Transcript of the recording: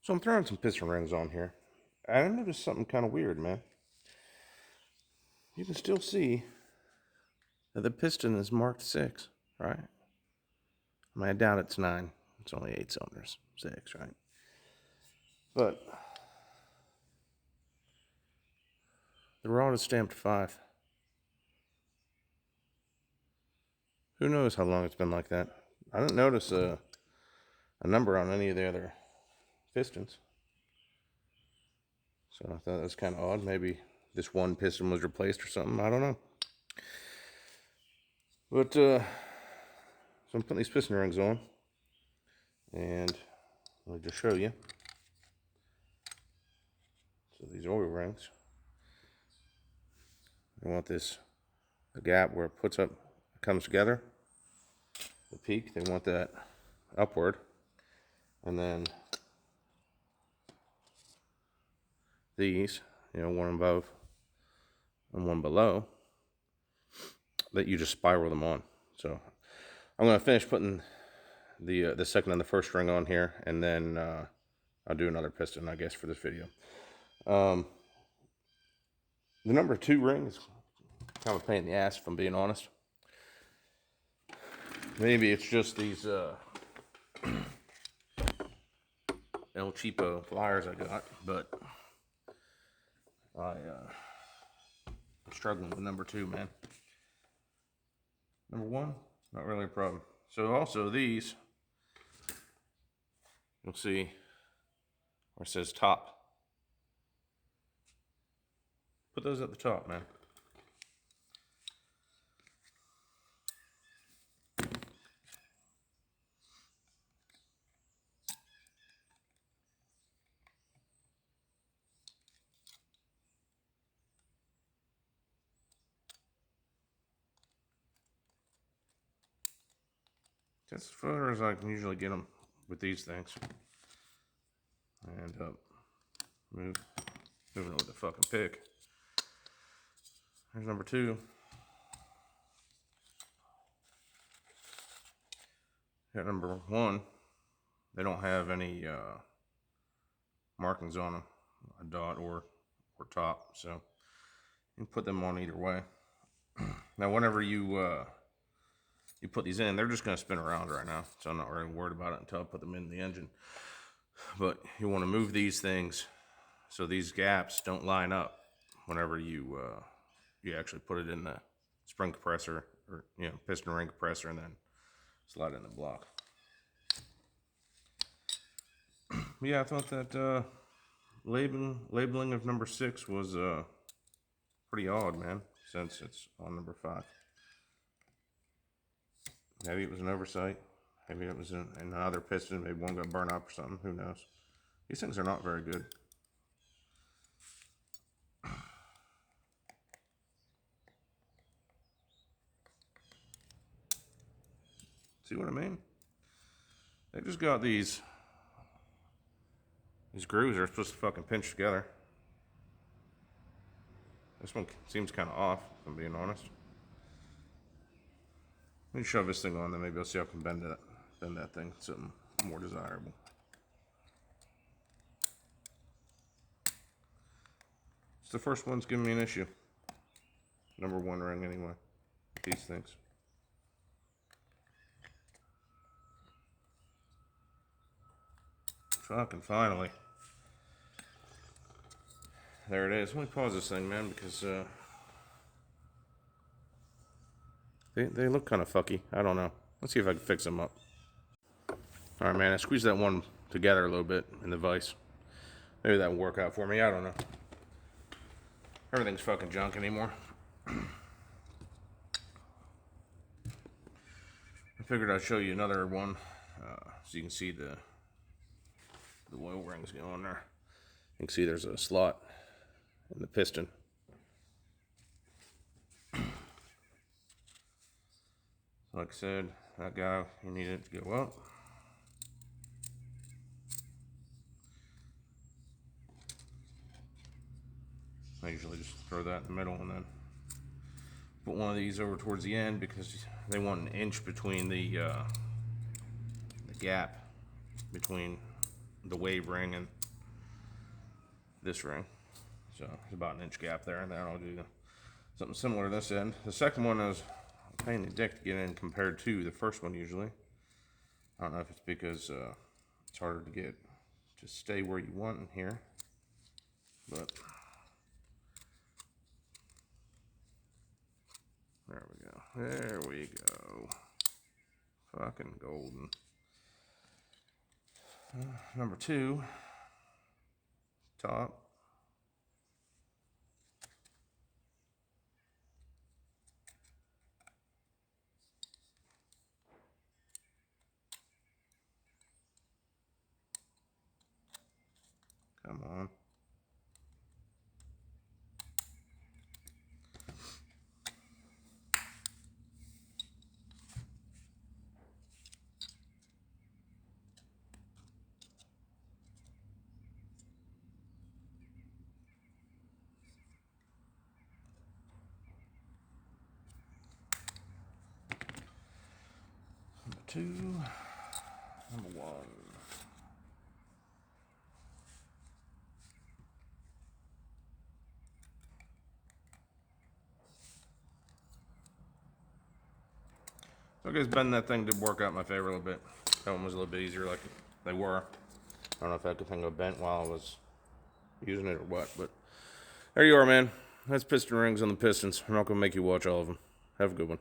So I'm throwing some piston rings on here. I noticed something kind of weird, man. You can still see that the piston is marked 6, right? I mean, I doubt it's 9. It's only 8 cylinders. 6, right? But the rod is stamped 5. Who knows how long it's been like that? I didn't notice a number on any of the other pistons. So I thought that was kind of odd. Maybe this one piston was replaced or something. I don't know. But, so I'm putting these piston rings on. And let me just show you. So these oil rings. I want this, the gap where it puts up, it comes together. The peak, they want that upward. And then these, one above and one below, that you just spiral them on. So I'm going to finish putting the second and the first ring on here, and then I'll do another piston, I guess, for this video. The number 2 ring is kind of a pain in the ass, if I'm being honest. Maybe it's just these El Cheapo pliers I got, but I'm struggling with number 2, man. Number 1, not really a problem. So also these, you'll see where it says top. Put those at the top, man. That's as far as I can usually get them with these things. I end up moving it with the fucking pick. Here's number 2. Got number 1. They don't have any markings on them, a dot or top, so you can put them on either way. Now, whenever you put these in, they're just going to spin around right now, so I'm not really worried about it until I put them in the engine. But you want to move these things so these gaps don't line up whenever you actually put it in the spring compressor or piston ring compressor, and then slide it in the block. Yeah, I thought that labeling of number 6 was pretty odd, man, since it's on number 5. Maybe it was an oversight. Maybe it was in another piston. Maybe one got burned up or something. Who knows? These things are not very good. See what I mean? They just got these grooves are supposed to fucking pinch together. This one seems kind of off, if I'm being honest. Let me shove this thing on, then maybe I'll see how I can bend that thing to something more desirable. It's the first one's giving me an issue. Number 1 ring, anyway. These things. Fucking finally. There it is. Let me pause this thing, man, because they look kind of fucky. I don't know. Let's see if I can fix them up. Alright, man, I squeezed that one together a little bit in the vise. Maybe that will work out for me. I don't know. Everything's fucking junk anymore. I figured I'd show you another one so you can see the oil rings go on there. You can see there's a slot in the piston. Like I said, that guy, you need it to go up. I usually just throw that in the middle and then put one of these over towards the end because they want an inch between the gap between the wave ring and this ring. So there's about an inch gap there, and then I'll do something similar to this end. The second one is a pain in the dick to get in compared to the first one usually. I don't know if it's because it's harder to get to stay where you want in here, but there we go. There we go. Fucking golden. Number 2, top. Come on. Number 2, number 1. So I guess bending that thing did work out in my favor a little bit. That one was a little bit easier like they were. I don't know if that thing got bent while I was using it or what, but there you are, man. That's piston rings on the Pistons. I'm not going to make you watch all of them. Have a good one.